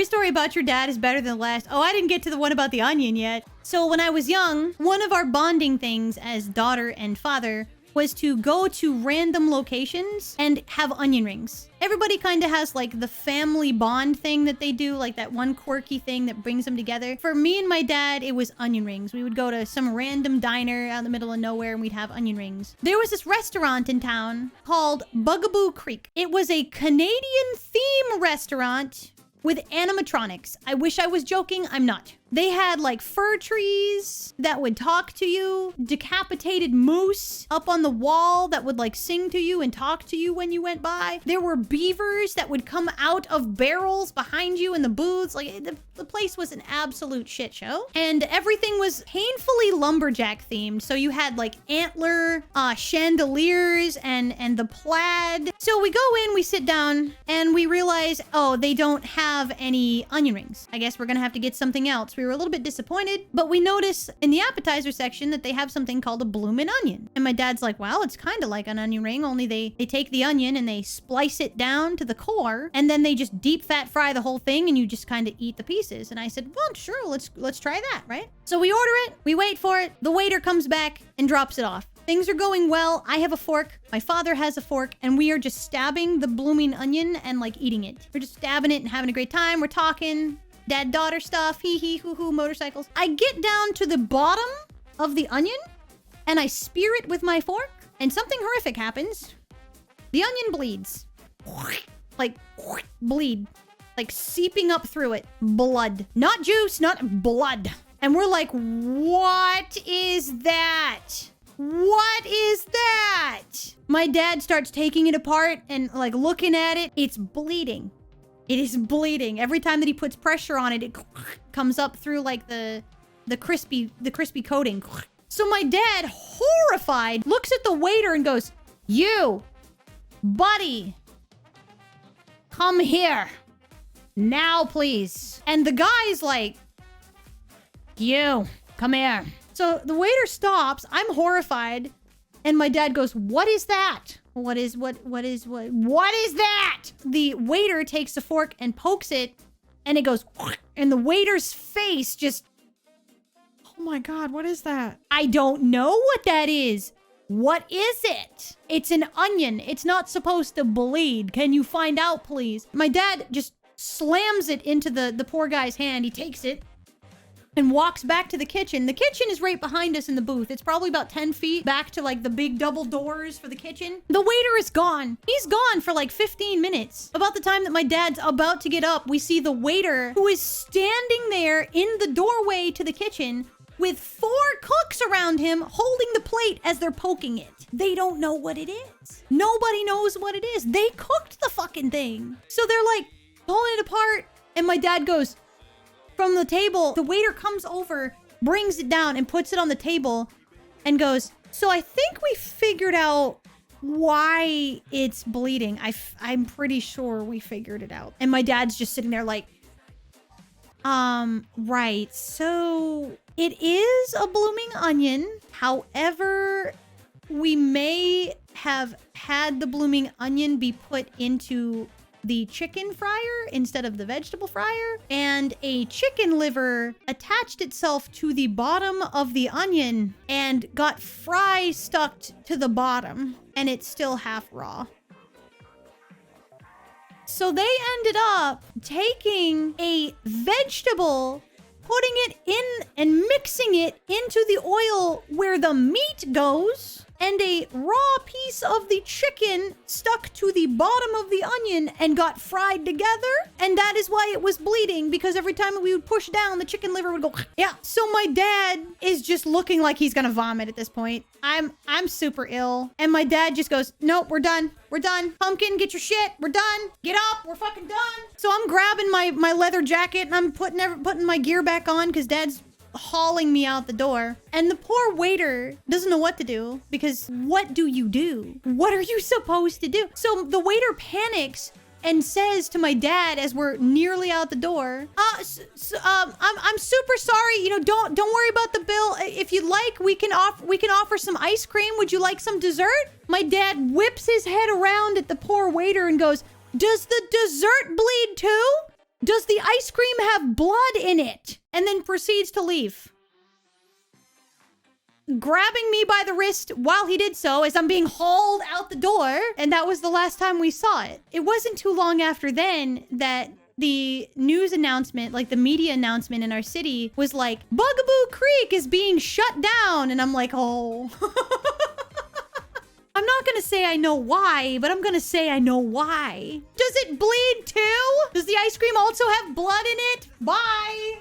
Every story about your dad is better than the last. Oh, I didn't get to the one about the onion yet. So when I was young, one of our bonding things as daughter and father was to go to random locations and have onion rings. Everybody kind of has like the family bond thing that they do, like that one quirky thing that brings them together. For me and my dad, it was onion rings. We would go to some random diner out in the middle of nowhere and we'd have onion rings. There was this restaurant in town called Bugaboo Creek. It was a Canadian theme restaurant with animatronics. I wish I was joking. I'm not. They had like fir trees that would talk to you, decapitated moose up on the wall that would like sing to you and talk to you when you went by. There were beavers that would come out of barrels behind you in the booths. Like the place was an absolute shit show. And everything was painfully lumberjack themed. So you had like antler chandeliers and the plaid. So we go in, we sit down and we realize, oh, they don't have any onion rings. I guess we're gonna have to get something else. We were a little bit disappointed, but we notice in the appetizer section that they have something called a bloomin' onion. And my dad's like, well, it's kind of like an onion ring, only they take the onion and they splice it down to the core, and then they just deep fat fry the whole thing and you just kind of eat the pieces. And I said, well, sure, let's try that, right? So we order it, we wait for it, the waiter comes back and drops it off. Things are going well. I have a fork. My father has a fork. And we are just stabbing the blooming onion and like eating it. We're just stabbing it and having a great time. We're talking dad-daughter stuff. Hee hee hoo hoo motorcycles. I get down to the bottom of the onion and I spear it with my fork. And something horrific happens. The onion bleeds. Like bleed. Like seeping up through it. Blood. Not juice, not blood. And we're like, what is that? What is that? My dad starts taking it apart and like looking at it. It's bleeding. It is bleeding. Every time that he puts pressure on it, it comes up through like the crispy coating. So my dad, horrified, looks at the waiter and goes, you, buddy, come here. Now, please. And the guy's like, you, come here. So the waiter stops. I'm horrified. And my dad goes, what is that? What is that? The waiter takes the fork and pokes it and it goes, and the waiter's face just, oh my God, what is that? I don't know what that is. What is it? It's an onion. It's not supposed to bleed. Can you find out, please? My dad just slams it into the poor guy's hand. He takes it and walks back to the kitchen. The kitchen is right behind us in the booth. It's probably about 10 feet back to like the big double doors for the kitchen. The waiter is gone. He's gone for like 15 minutes. About the time that my dad's about to get up, we see the waiter who is standing there in the doorway to the kitchen with 4 cooks around him holding the plate as they're poking it. They don't know what it is. Nobody knows what it is. They cooked the fucking thing. So they're like pulling it apart. And my dad goes, from the table, the waiter comes over, brings it down and puts it on the table and goes, so I think we figured out why it's bleeding. I'm pretty sure we figured it out. And my dad's just sitting there like, right. So it is a blooming onion. However, we may have had the blooming onion be put into the chicken fryer instead of the vegetable fryer, and a chicken liver attached itself to the bottom of the onion and got fry stuck to the bottom, and it's still half raw. So they ended up taking a vegetable, putting it in and mixing it into the oil where the meat goes, and a raw piece of the chicken stuck to the bottom of the onion and got fried together. And that is why it was bleeding, because every time we would push down, the chicken liver would go, yeah. So my dad is just looking like he's gonna vomit at this point. I'm super ill. And my dad just goes, nope, we're done. We're done. Pumpkin, get your shit. We're done. Get up. We're fucking done. So I'm grabbing my leather jacket and I'm putting my gear back on because dad's hauling me out the door. And the poor waiter doesn't know what to do, because what do you do? What are you supposed to do? So the waiter panics and says to my dad as we're nearly out the door, I'm super sorry. You know, don't worry about the bill. If you'd like, we can offer some ice cream. Would you like some dessert? My dad whips his head around at the poor waiter and goes, does the dessert bleed too? Does the ice cream have blood in it? And then proceeds to leave, grabbing me by the wrist while he did so as I'm being hauled out the door. And that was the last time we saw it. It wasn't too long after then that the news announcement, like the media announcement in our city, was like, Bugaboo Creek is being shut down. And I'm like, oh. I'm not gonna say I know why, but I'm gonna say I know why. Does it bleed too? Does the ice cream also have blood in it? Bye.